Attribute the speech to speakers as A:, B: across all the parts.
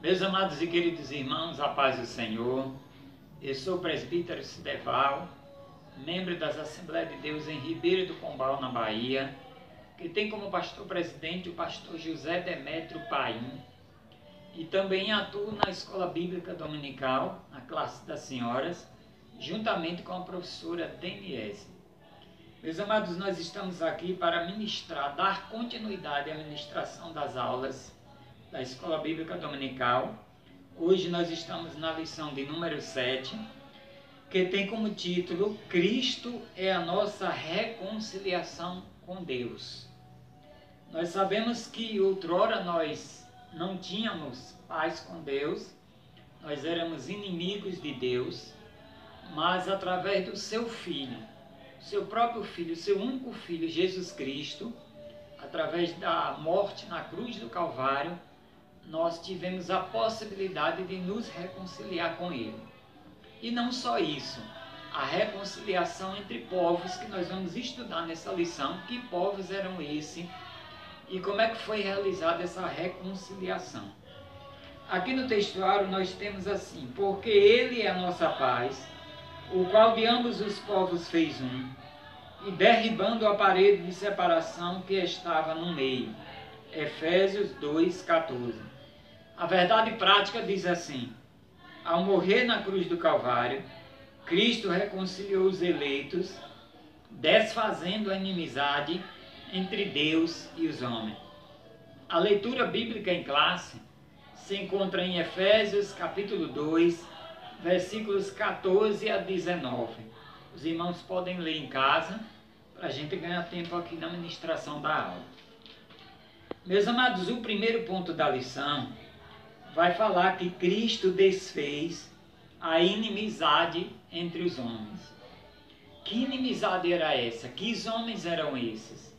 A: Meus amados e queridos irmãos, a paz do Senhor. Eu sou o presbítero Sideval, membro das Assembleias de Deus em Ribeira do Pombal, na Bahia, que tem como pastor presidente o pastor José Demétrio Paim, e também atuo na Escola Bíblica Dominical, na classe das senhoras, juntamente com a professora Deniese. Meus amados, nós estamos aqui para ministrar, dar continuidade à ministração das aulas da Escola Bíblica Dominical. Hoje nós estamos na lição de número 7, que tem como título Cristo é a nossa reconciliação com Deus. Nós sabemos que outrora nós não tínhamos paz com Deus, nós éramos inimigos de Deus, mas através do seu Filho, seu próprio Filho, seu único Filho, Jesus Cristo, através da morte na cruz do Calvário, nós tivemos a possibilidade de nos reconciliar com Ele. E não só isso, a reconciliação entre povos, que nós vamos estudar nessa lição, que povos eram esses e como é que foi realizada essa reconciliação. Aqui no textuário nós temos assim: porque Ele é a nossa paz, o qual de ambos os povos fez um, e derribando a parede de separação que estava no meio. Efésios 2:14. A verdade prática diz assim: ao morrer na cruz do Calvário, Cristo reconciliou os eleitos, desfazendo a inimizade entre Deus e os homens. A leitura bíblica em classe se encontra em Efésios capítulo 2, versículos 14 a 19. Os irmãos podem ler em casa, para a gente ganhar tempo aqui na ministração da aula. Meus amados, o primeiro ponto da lição vai falar que Cristo desfez a inimizade entre os homens. Que inimizade era essa? Que homens eram esses?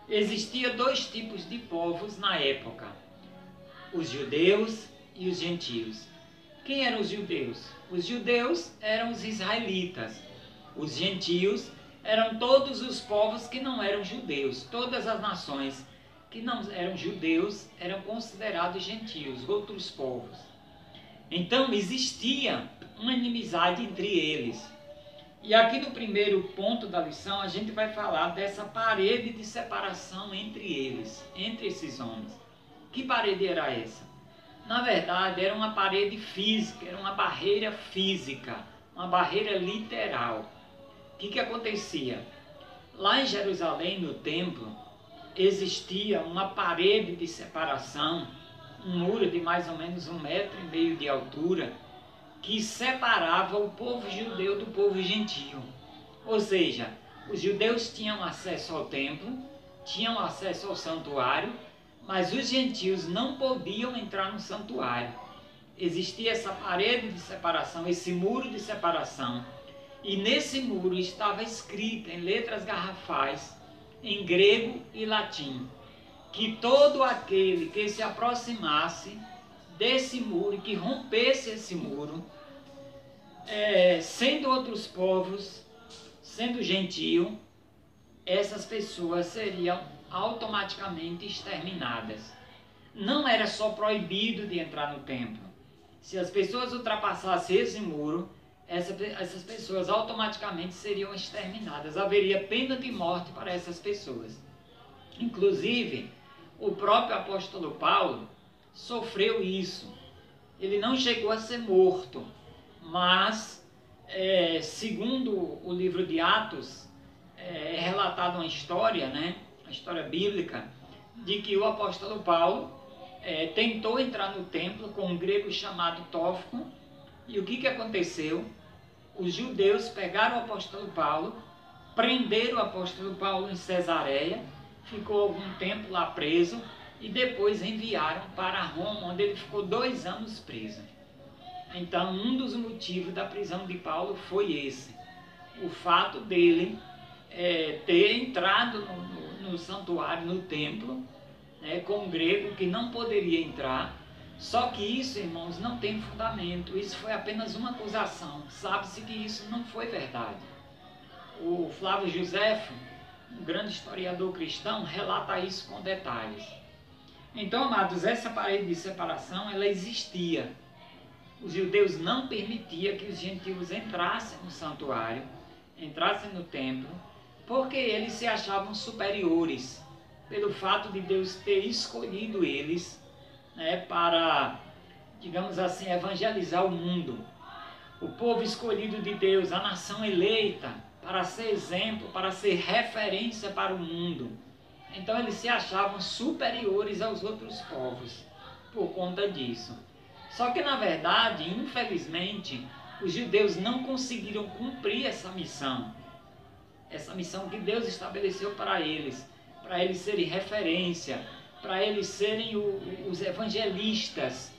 A: Existia dois tipos de povos na época: os judeus e os gentios. Quem eram os judeus? Os judeus eram os israelitas. Os gentios eram todos os povos que não eram judeus. Todas as nações que não eram judeus eram considerados gentios, outros povos. Então existia uma inimizade entre eles. E aqui no primeiro ponto da lição a gente vai falar dessa parede de separação entre eles, entre esses homens. Que parede era essa? Na verdade era uma parede física, era uma barreira física, uma barreira literal. O que acontecia? Lá em Jerusalém, no templo, existia uma parede de separação, um muro de mais ou menos 1,5 metros de altura, que separava o povo judeu do povo gentio. Ou seja, os judeus tinham acesso ao templo, tinham acesso ao santuário, mas os gentios não podiam entrar no santuário. Existia essa parede de separação, esse muro de separação, e nesse muro estava escrito em letras garrafais, em grego e latim, que todo aquele que se aproximasse desse muro, que rompesse esse muro, sendo outros povos, sendo gentio, essas pessoas seriam automaticamente exterminadas. Não era só proibido de entrar no templo. Se as pessoas ultrapassassem esse muro, essas pessoas automaticamente seriam exterminadas. Haveria pena de morte para essas pessoas. Inclusive, o próprio apóstolo Paulo sofreu isso. Ele não chegou a ser morto, mas, segundo o livro de Atos, é relatada uma história, a história bíblica, de que o apóstolo Paulo tentou entrar no templo com um grego chamado Tófico, e o que aconteceu? Os judeus pegaram o apóstolo Paulo, prenderam o apóstolo Paulo em Cesareia, ficou algum tempo lá preso e depois enviaram para Roma, onde ele ficou 2 anos preso. Então, um dos motivos da prisão de Paulo foi esse, o fato dele ter entrado no santuário, no templo, com um grego que não poderia entrar. Só que isso, irmãos, não tem fundamento. Isso foi apenas uma acusação. Sabe-se que isso não foi verdade. O Flávio Josefo, um grande historiador cristão, relata isso com detalhes. Então, amados, essa parede de separação, ela existia. Os judeus não permitiam que os gentios entrassem no santuário, entrassem no templo, porque eles se achavam superiores, pelo fato de Deus ter escolhido eles, né, para, digamos assim, evangelizar o mundo. O povo escolhido de Deus, a nação eleita, para ser exemplo, para ser referência para o mundo. Então eles se achavam superiores aos outros povos, por conta disso. Só que na verdade, infelizmente, os judeus não conseguiram cumprir essa missão que Deus estabeleceu para eles serem referência, para eles serem os evangelistas,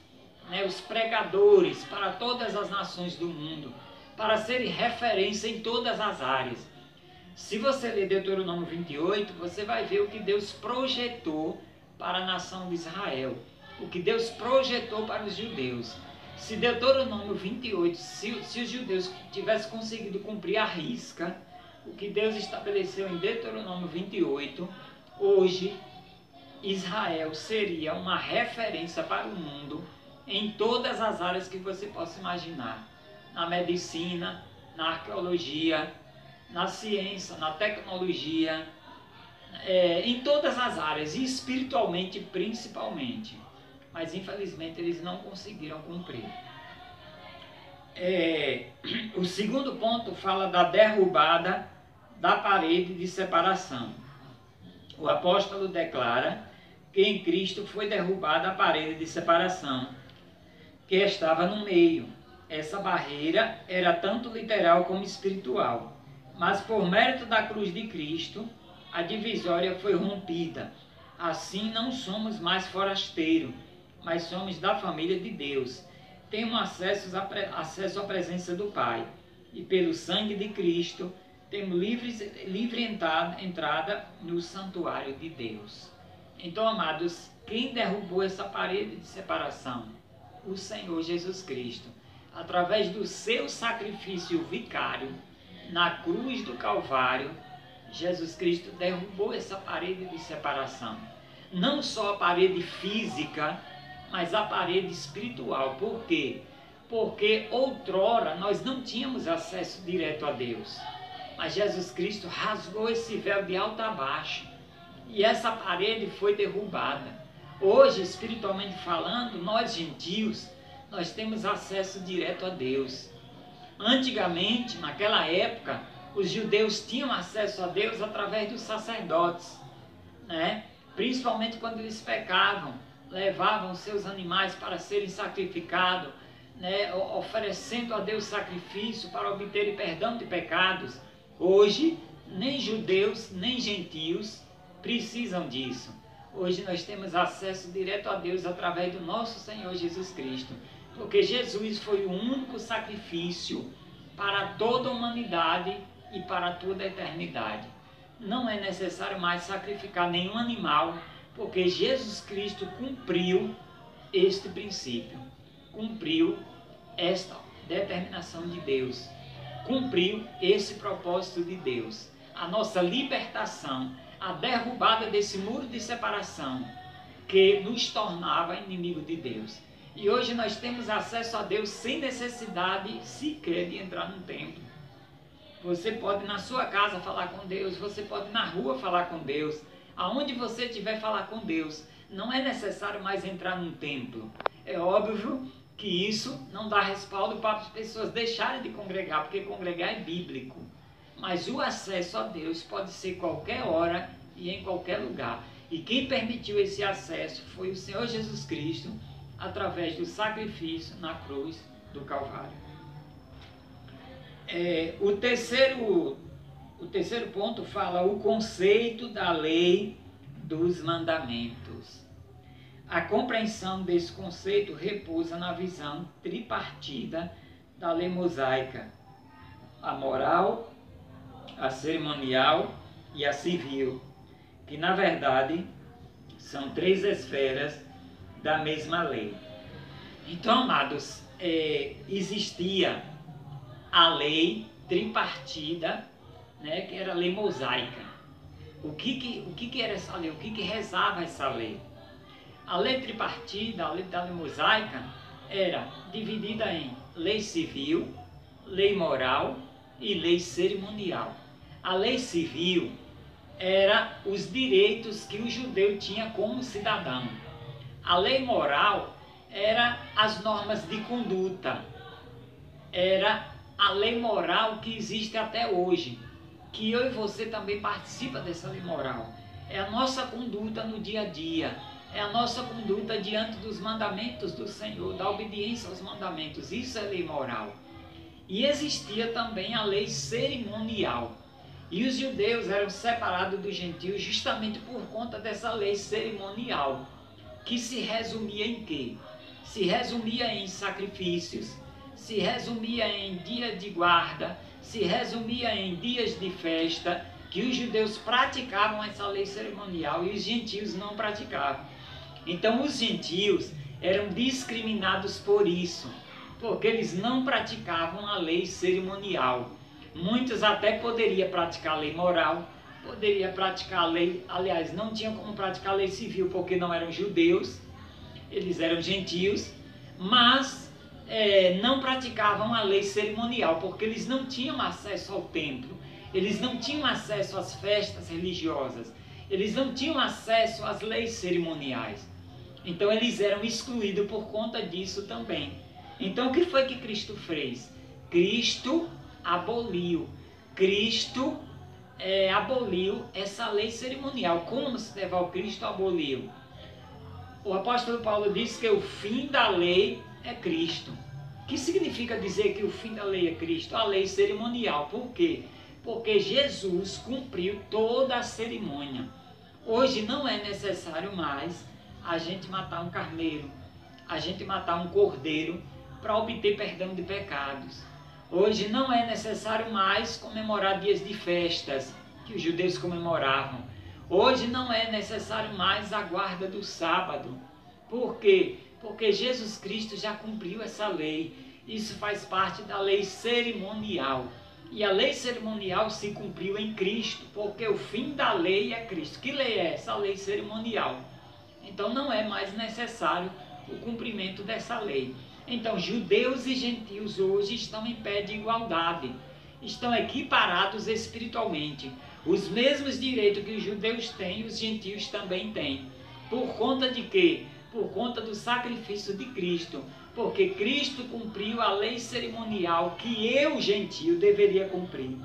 A: né, os pregadores para todas as nações do mundo, para serem referência em todas as áreas. Se você ler Deuteronômio 28, você vai ver o que Deus projetou para a nação de Israel, o que Deus projetou para os judeus. Se Deuteronômio 28, se os judeus tivessem conseguido cumprir à risca o que Deus estabeleceu em Deuteronômio 28, hoje Israel seria uma referência para o mundo em todas as áreas que você possa imaginar. Na medicina, na arqueologia, na ciência, na tecnologia, em todas as áreas, e espiritualmente principalmente. Mas infelizmente eles não conseguiram cumprir. O segundo ponto fala da derrubada da parede de separação. O apóstolo declara que em Cristo foi derrubada a parede de separação, que estava no meio. Essa barreira era tanto literal como espiritual, mas por mérito da cruz de Cristo, a divisória foi rompida. Assim não somos mais forasteiros, mas somos da família de Deus. Temos acesso à presença do Pai. E pelo sangue de Cristo, temos livre entrada no santuário de Deus. Então, amados, quem derrubou essa parede de separação? O Senhor Jesus Cristo. Através do seu sacrifício vicário, na cruz do Calvário, Jesus Cristo derrubou essa parede de separação. Não só a parede física, mas a parede espiritual. Por quê? Porque outrora nós não tínhamos acesso direto a Deus. Mas Jesus Cristo rasgou esse véu de alto a baixo. E essa parede foi derrubada. Hoje, espiritualmente falando, nós gentios, nós temos acesso direto a Deus. Antigamente, naquela época, os judeus tinham acesso a Deus através dos sacerdotes, né? Principalmente quando eles pecavam, levavam seus animais para serem sacrificados, né? Oferecendo a Deus sacrifício para obterem perdão de pecados. Hoje, nem judeus, nem gentios precisam disso. Hoje nós temos acesso direto a Deus através do nosso Senhor Jesus Cristo, porque Jesus foi o único sacrifício para toda a humanidade e para toda a eternidade. Não é necessário mais sacrificar nenhum animal, porque Jesus Cristo cumpriu este princípio, cumpriu esta determinação de Deus, cumpriu esse propósito de Deus, a nossa libertação, a derrubada desse muro de separação que nos tornava inimigo de Deus. E hoje nós temos acesso a Deus sem necessidade sequer de entrar num templo. Você pode na sua casa falar com Deus, você pode na rua falar com Deus, aonde você estiver falar com Deus. Não é necessário mais entrar num templo. É óbvio que isso não dá respaldo para as pessoas deixarem de congregar, porque congregar é bíblico. Mas o acesso a Deus pode ser qualquer hora e em qualquer lugar. E quem permitiu esse acesso foi o Senhor Jesus Cristo, através do sacrifício na cruz do Calvário. O terceiro ponto fala o conceito da lei dos mandamentos. A compreensão desse conceito repousa na visão tripartida da lei mosaica, a moral, a cerimonial e a civil, que na verdade são três esferas da mesma lei. Então, amados, existia a lei tripartida, né, que era a lei mosaica. O que era essa lei? O que rezava essa lei? A lei tripartida, a lei mosaica, era dividida em lei civil, lei moral e lei cerimonial. A lei civil era os direitos que o judeu tinha como cidadão. A lei moral era as normas de conduta. Era a lei moral que existe até hoje, que eu e você também participa dessa lei moral. É a nossa conduta no dia a dia, é a nossa conduta diante dos mandamentos do Senhor, da obediência aos mandamentos. Isso é lei moral. E existia também a lei cerimonial. E os judeus eram separados dos gentios justamente por conta dessa lei cerimonial, que se resumia em quê? Se resumia em sacrifícios, se resumia em dia de guarda, se resumia em dias de festa, que os judeus praticavam essa lei cerimonial e os gentios não praticavam. Então os gentios eram discriminados por isso, porque eles não praticavam a lei cerimonial. Muitos até poderiam praticar a lei moral, poderia praticar a lei, aliás, não tinham como praticar a lei civil porque não eram judeus, eles eram gentios, mas não praticavam a lei cerimonial, porque eles não tinham acesso ao templo, eles não tinham acesso às festas religiosas, eles não tinham acesso às leis cerimoniais. Então eles eram excluídos por conta disso também. Então o que foi que Cristo fez? Cristo aboliu. Cristo aboliu essa lei cerimonial. Como se deve ao Cristo aboliu? O apóstolo Paulo diz que o fim da lei é Cristo. O que significa dizer que o fim da lei é Cristo? A lei cerimonial. Por quê? Porque Jesus cumpriu toda a cerimônia. Hoje não é necessário mais a gente matar um carneiro, a gente matar um cordeiro para obter perdão de pecados. Hoje não é necessário mais comemorar dias de festas que os judeus comemoravam. Hoje não é necessário mais a guarda do sábado. Por quê? Porque Jesus Cristo já cumpriu essa lei. Isso faz parte da lei cerimonial. E a lei cerimonial se cumpriu em Cristo, porque o fim da lei é Cristo. Que lei é essa? A lei cerimonial. Então não é mais necessário o cumprimento dessa lei. Então judeus e gentios hoje estão em pé de igualdade, estão equiparados espiritualmente. Os mesmos direitos que os judeus têm, os gentios também têm. Por conta de quê? Por conta do sacrifício de Cristo. Porque Cristo cumpriu a lei cerimonial que eu, gentio, deveria cumprir.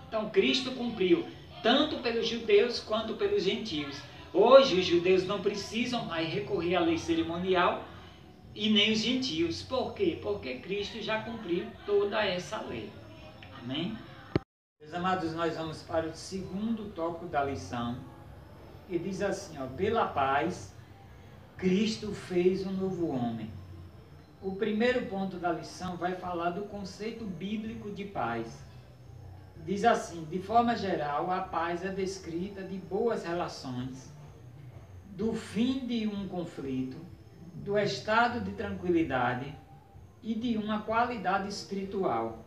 A: Então Cristo cumpriu tanto pelos judeus quanto pelos gentios. Hoje os judeus não precisam mais recorrer à lei cerimonial e nem os gentios. Por quê? Porque Cristo já cumpriu toda essa lei. Amém? Meus amados, nós vamos para o segundo tópico da lição. E diz assim, ó, pela paz, Cristo fez um novo homem. O primeiro ponto da lição vai falar do conceito bíblico de paz. Diz assim, de forma geral, a paz é descrita de boas relações, do fim de um conflito, do estado de tranquilidade e de uma qualidade espiritual.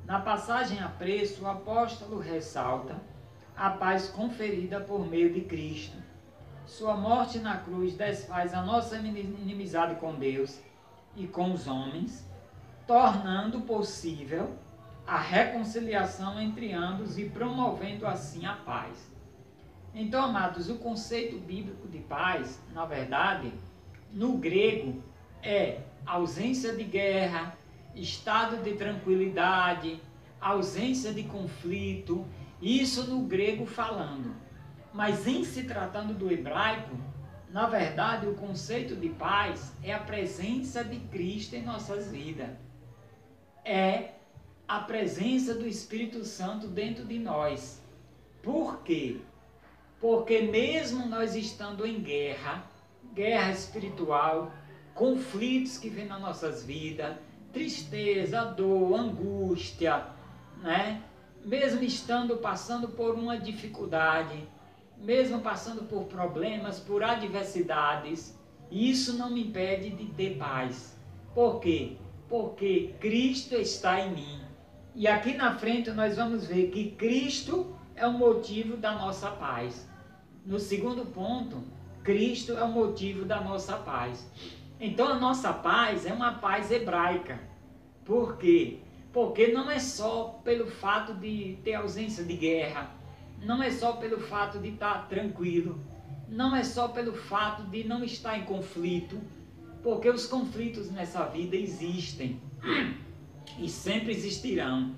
A: Na passagem a preço, o apóstolo ressalta a paz conferida por meio de Cristo. Sua morte na cruz desfaz a nossa inimizade com Deus e com os homens, tornando possível a reconciliação entre ambos e promovendo assim a paz. Então, amados, o conceito bíblico de paz, na verdade, no grego, é ausência de guerra, estado de tranquilidade, ausência de conflito, isso no grego falando. Mas em se tratando do hebraico, na verdade, o conceito de paz é a presença de Cristo em nossas vidas. É a presença do Espírito Santo dentro de nós. Por quê? Porque mesmo nós estando em guerra, guerra espiritual, conflitos que vêm nas nossas vidas, tristeza, dor, angústia, né? Mesmo estando passando por uma dificuldade, mesmo passando por problemas, por adversidades, isso não me impede de ter paz. Por quê? Porque Cristo está em mim. E aqui na frente nós vamos ver que Cristo é o motivo da nossa paz. No segundo ponto, Cristo é o motivo da nossa paz. Então a nossa paz é uma paz hebraica. Por quê? Porque não é só pelo fato de ter ausência de guerra, não é só pelo fato de estar tranquilo, não é só pelo fato de não estar em conflito, porque os conflitos nessa vida existem e sempre existirão.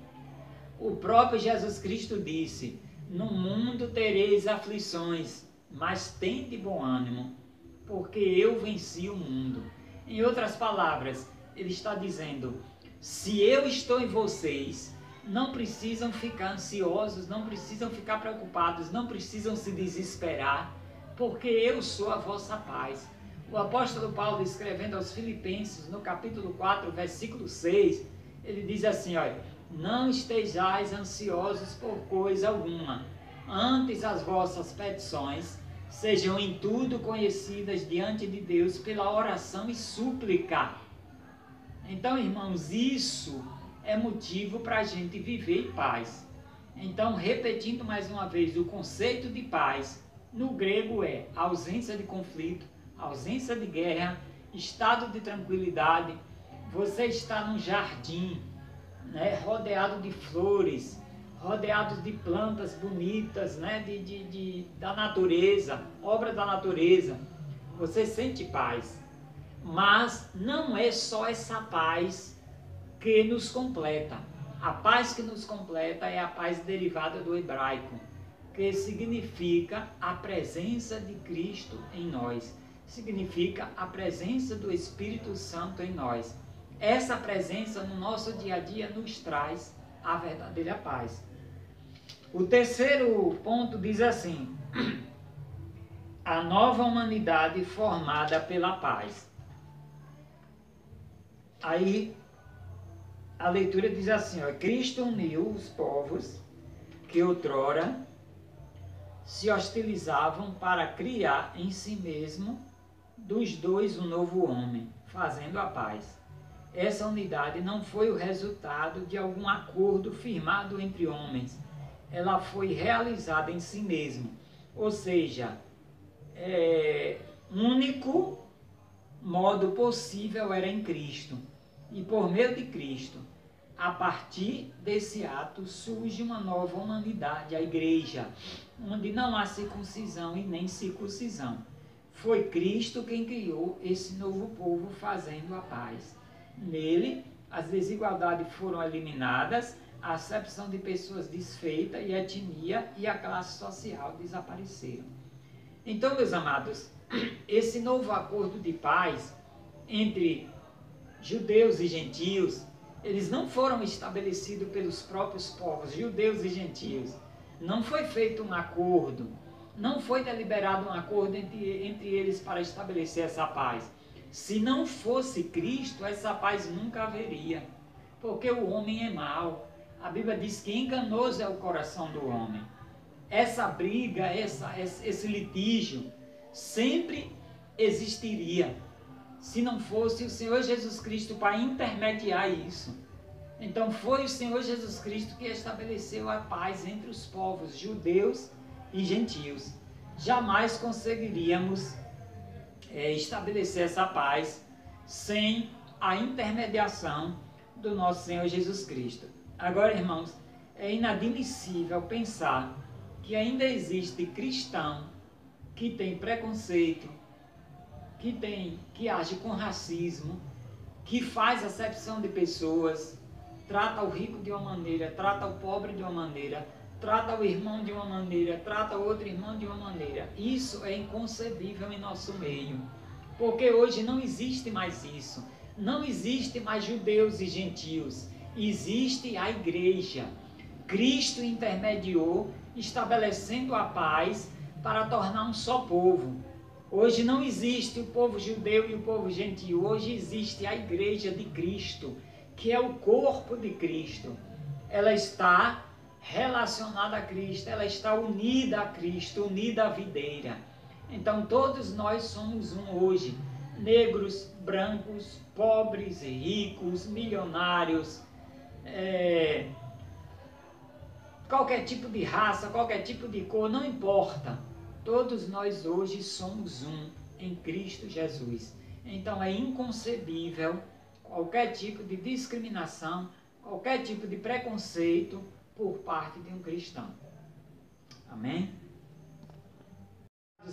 A: O próprio Jesus Cristo disse: no mundo tereis aflições, mas tende bom ânimo, porque eu venci o mundo. Em outras palavras, ele está dizendo: se eu estou em vocês, não precisam ficar ansiosos, não precisam ficar preocupados, não precisam se desesperar, porque eu sou a vossa paz. O apóstolo Paulo, escrevendo aos Filipenses, no capítulo 4, versículo 6, ele diz assim, olha: não estejais ansiosos por coisa alguma, antes as vossas petições sejam em tudo conhecidas diante de Deus pela oração e súplica. Então, irmãos, isso é motivo para a gente viver em paz. Então, repetindo mais uma vez, o conceito de paz no grego é ausência de conflito, ausência de guerra, estado de tranquilidade. Você está num jardim, né, rodeado de flores, rodeado de plantas bonitas, né, da natureza, obra da natureza. Você sente paz. Mas não é só essa paz que nos completa. A paz que nos completa é a paz derivada do hebraico, que significa a presença de Cristo em nós, significa a presença do Espírito Santo em nós. Essa presença no nosso dia a dia nos traz a verdadeira paz. O terceiro ponto diz assim: a nova humanidade formada pela paz. Aí a leitura diz assim, ó: Cristo uniu os povos que outrora se hostilizavam para criar em si mesmo dos dois um novo homem, fazendo a paz. Essa unidade não foi o resultado de algum acordo firmado entre homens, ela foi realizada em si mesmo, ou seja, único modo possível era em Cristo. E por meio de Cristo, a partir desse ato, surge uma nova humanidade, a igreja, onde não há circuncisão e nem circuncisão. Foi Cristo quem criou esse novo povo, fazendo a paz. Nele, as desigualdades foram eliminadas, a acepção de pessoas desfeita e a etnia e a classe social desapareceram. Então, meus amados, esse novo acordo de paz entre judeus e gentios, eles não foram estabelecidos pelos próprios povos, judeus e gentios. Não foi feito um acordo, não foi deliberado um acordo entre eles para estabelecer essa paz. Se não fosse Cristo, essa paz nunca haveria, porque o homem é mau. A Bíblia diz que enganoso é o coração do homem. Essa briga, esse litígio sempre existiria, se não fosse o Senhor Jesus Cristo para intermediar isso. Então foi o Senhor Jesus Cristo que estabeleceu a paz entre os povos judeus e gentios. Jamais conseguiríamos estabelecer essa paz sem a intermediação do nosso Senhor Jesus Cristo. Agora, irmãos, é inadmissível pensar que ainda existe cristão que tem preconceito, que age com racismo, que faz acepção de pessoas, trata o rico de uma maneira, trata o pobre de uma maneira, trata o irmão de uma maneira, trata o outro irmão de uma maneira. Isso é inconcebível em nosso meio, porque hoje não existe mais isso. Não existe mais judeus e gentios, existe a igreja. Cristo intermediou, estabelecendo a paz para tornar um só povo. Hoje não existe o povo judeu e o povo gentio, hoje existe a igreja de Cristo, que é o corpo de Cristo. Ela está relacionada a Cristo, ela está unida a Cristo, unida à videira. Então todos nós somos um hoje, negros, brancos, pobres e ricos, milionários, qualquer tipo de raça, qualquer tipo de cor, não importa. Todos nós hoje somos um em Cristo Jesus. Então é inconcebível qualquer tipo de discriminação, qualquer tipo de preconceito por parte de um cristão. Amém?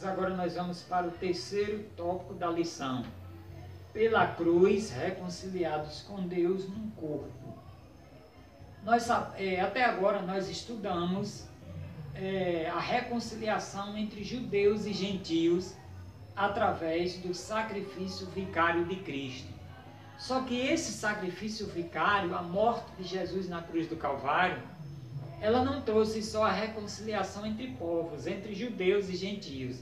A: Agora nós vamos para o terceiro tópico da lição. Pela cruz, reconciliados com Deus num corpo. Até agora nós estudamos a reconciliação entre judeus e gentios através do sacrifício vicário de Cristo. Só que esse sacrifício vicário, a morte de Jesus na cruz do Calvário, ela não trouxe só a reconciliação entre povos, entre judeus e gentios.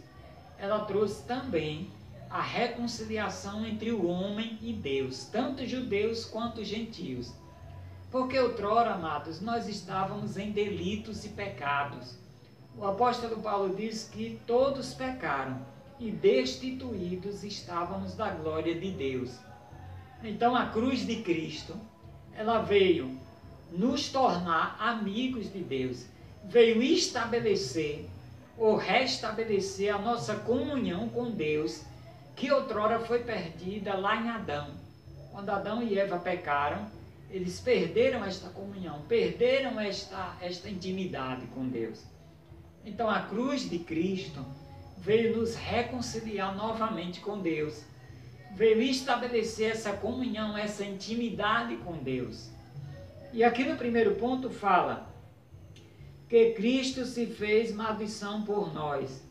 A: Ela trouxe também a reconciliação entre o homem e Deus, tanto judeus quanto gentios. Porque outrora, amados, nós estávamos em delitos e pecados. O apóstolo Paulo diz que todos pecaram e destituídos estávamos da glória de Deus. Então a cruz de Cristo, ela veio nos tornar amigos de Deus, veio estabelecer ou restabelecer a nossa comunhão com Deus, que outrora foi perdida lá em Adão. Quando Adão e Eva pecaram, eles perderam esta comunhão, perderam esta intimidade com Deus. Então a cruz de Cristo veio nos reconciliar novamente com Deus, veio estabelecer essa comunhão, essa intimidade com Deus. E aqui no primeiro ponto fala que Cristo se fez maldição por nós.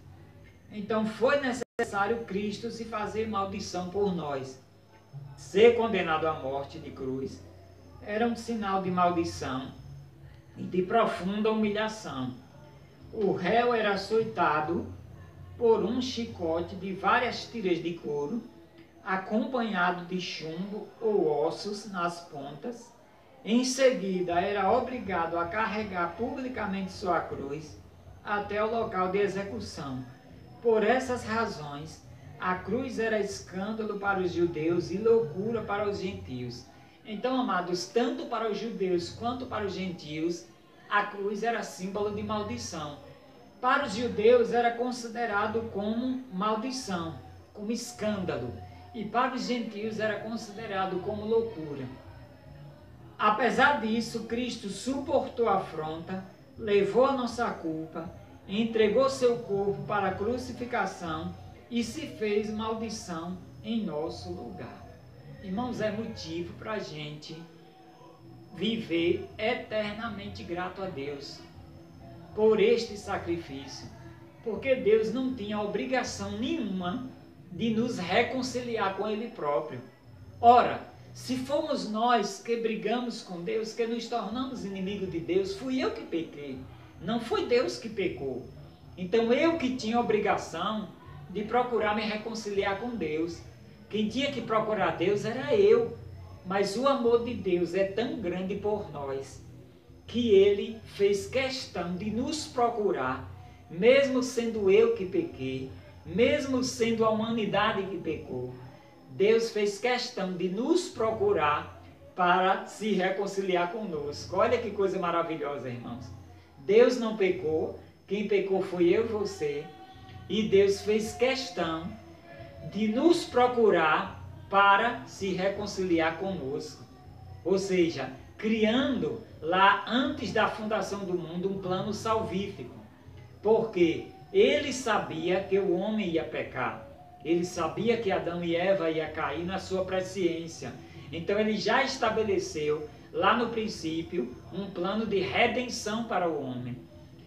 A: Então foi necessário Cristo se fazer maldição por nós. Ser condenado à morte de cruz era um sinal de maldição e de profunda humilhação. O réu era açoitado por um chicote de várias tiras de couro, acompanhado de chumbo ou ossos nas pontas. Em seguida, era obrigado a carregar publicamente sua cruz até o local de execução. Por essas razões, a cruz era escândalo para os judeus e loucura para os gentios. Então, amados, tanto para os judeus quanto para os gentios, a cruz era símbolo de maldição. Para os judeus era considerado como maldição, como escândalo. E para os gentios era considerado como loucura. Apesar disso, Cristo suportou a afronta, levou a nossa culpa, entregou seu corpo para a crucificação e se fez maldição em nosso lugar. Irmãos, é motivo para a gente viver eternamente grato a Deus por este sacrifício, porque Deus não tinha obrigação nenhuma de nos reconciliar com Ele próprio. Ora, se fomos nós que brigamos com Deus, que nos tornamos inimigos de Deus, fui eu que pequei, não foi Deus que pecou. Então eu que tinha obrigação de procurar me reconciliar com Deus. Quem tinha que procurar Deus era eu. Mas o amor de Deus é tão grande por nós, que Ele fez questão de nos procurar, mesmo sendo eu que pequei, mesmo sendo a humanidade que pecou. Deus fez questão de nos procurar para se reconciliar conosco. Olha que coisa maravilhosa, irmãos. Deus não pecou, quem pecou foi eu e você. E Deus fez questão de nos procurar para se reconciliar conosco. Ou seja, criando lá antes da fundação do mundo um plano salvífico. Porque Ele sabia que o homem ia pecar. Ele sabia que Adão e Eva iam cair na sua presciência. Então Ele já estabeleceu lá no princípio um plano de redenção para o homem.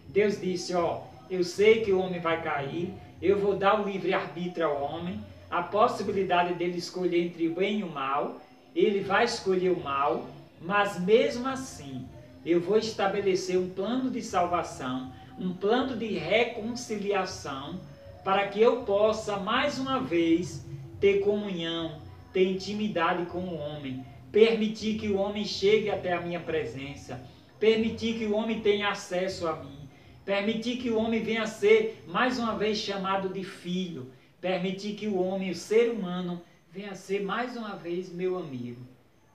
A: Deus disse, eu sei que o homem vai cair, eu vou dar o livre-arbítrio ao homem, a possibilidade dele escolher entre o bem e o mal, ele vai escolher o mal, mas mesmo assim eu vou estabelecer um plano de salvação, um plano de reconciliação, para que eu possa mais uma vez ter comunhão, ter intimidade com o homem, permitir que o homem chegue até a minha presença, permitir que o homem tenha acesso a mim, permitir que o homem venha a ser mais uma vez chamado de filho, permitir que o homem, o ser humano, venha a ser mais uma vez meu amigo.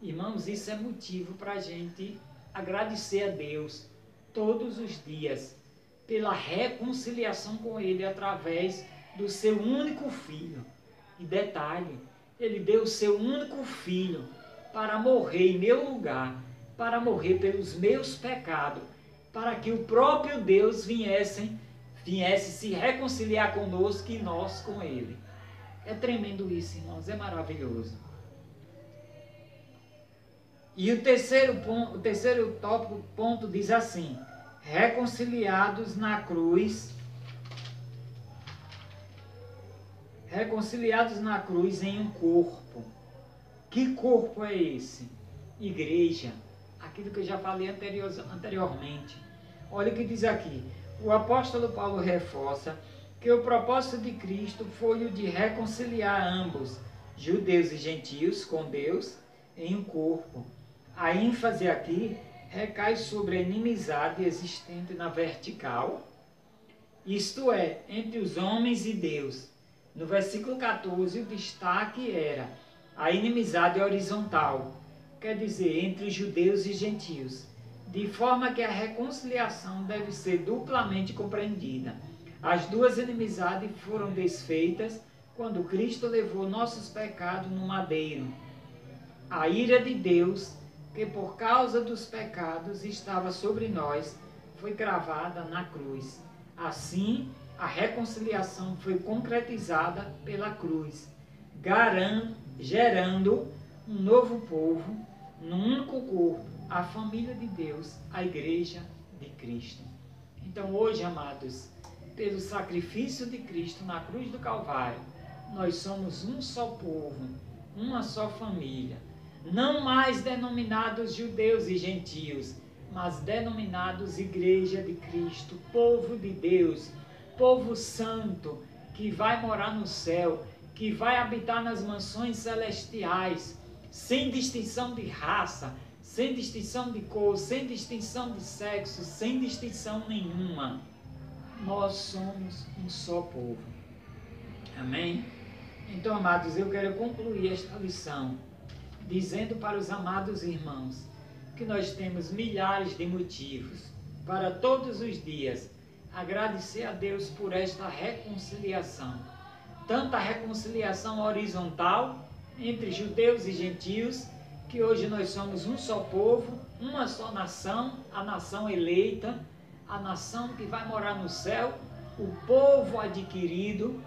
A: Irmãos, isso é motivo para a gente agradecer a Deus todos os dias, pela reconciliação com Ele através do seu único Filho. E detalhe, Ele deu o seu único Filho para morrer em meu lugar, para morrer pelos meus pecados, para que o próprio Deus viesse se reconciliar conosco e nós com Ele. É tremendo isso, irmãos, é maravilhoso. E o terceiro ponto diz assim: reconciliados na cruz em um corpo. Que corpo é esse? Igreja. Aquilo que eu já falei anteriormente. Olha o que diz aqui. O apóstolo Paulo reforça que o propósito de Cristo foi o de reconciliar ambos, judeus e gentios, com Deus em um corpo. A ênfase aqui recai sobre a inimizade existente na vertical, isto é, entre os homens e Deus. No versículo 14, o destaque era a inimizade horizontal, quer dizer, entre os judeus e gentios, de forma que a reconciliação deve ser duplamente compreendida. As duas inimizades foram desfeitas quando Cristo levou nossos pecados no madeiro. A ira de Deus, que por causa dos pecados estava sobre nós, foi cravada na cruz. Assim, a reconciliação foi concretizada pela cruz, gerando um novo povo, num único corpo, a família de Deus, a Igreja de Cristo. Então hoje, amados, pelo sacrifício de Cristo na cruz do Calvário, nós somos um só povo, uma só família, não mais denominados judeus e gentios, mas denominados Igreja de Cristo, povo de Deus, povo santo, que vai morar no céu, que vai habitar nas mansões celestiais, sem distinção de raça, sem distinção de cor, sem distinção de sexo, sem distinção nenhuma. Nós somos um só povo. Amém? Então, amados, eu quero concluir esta lição dizendo para os amados irmãos que nós temos milhares de motivos para todos os dias agradecer a Deus por esta reconciliação. Tanto a reconciliação horizontal entre judeus e gentios, que hoje nós somos um só povo, uma só nação, a nação eleita, a nação que vai morar no céu, o povo adquirido,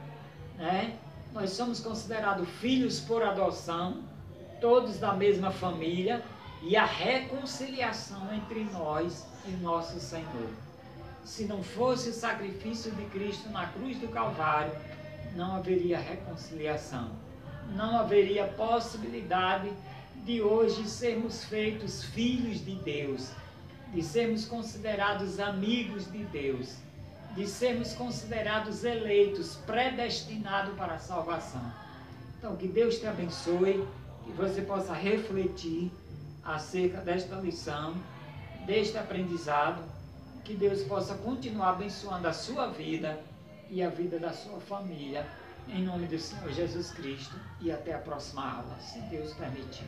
A: né? Nós somos considerados filhos por adoção, todos da mesma família, e a reconciliação entre nós e nosso Senhor. Se não fosse o sacrifício de Cristo na cruz do Calvário, não haveria reconciliação. Não haveria possibilidade de hoje sermos feitos filhos de Deus, de sermos considerados amigos de Deus, de sermos considerados eleitos, predestinados para a salvação. Então, que Deus te abençoe, que você possa refletir acerca desta lição, deste aprendizado, que Deus possa continuar abençoando a sua vida e a vida da sua família, em nome do Senhor Jesus Cristo, e até a próxima aula, se Deus permitir.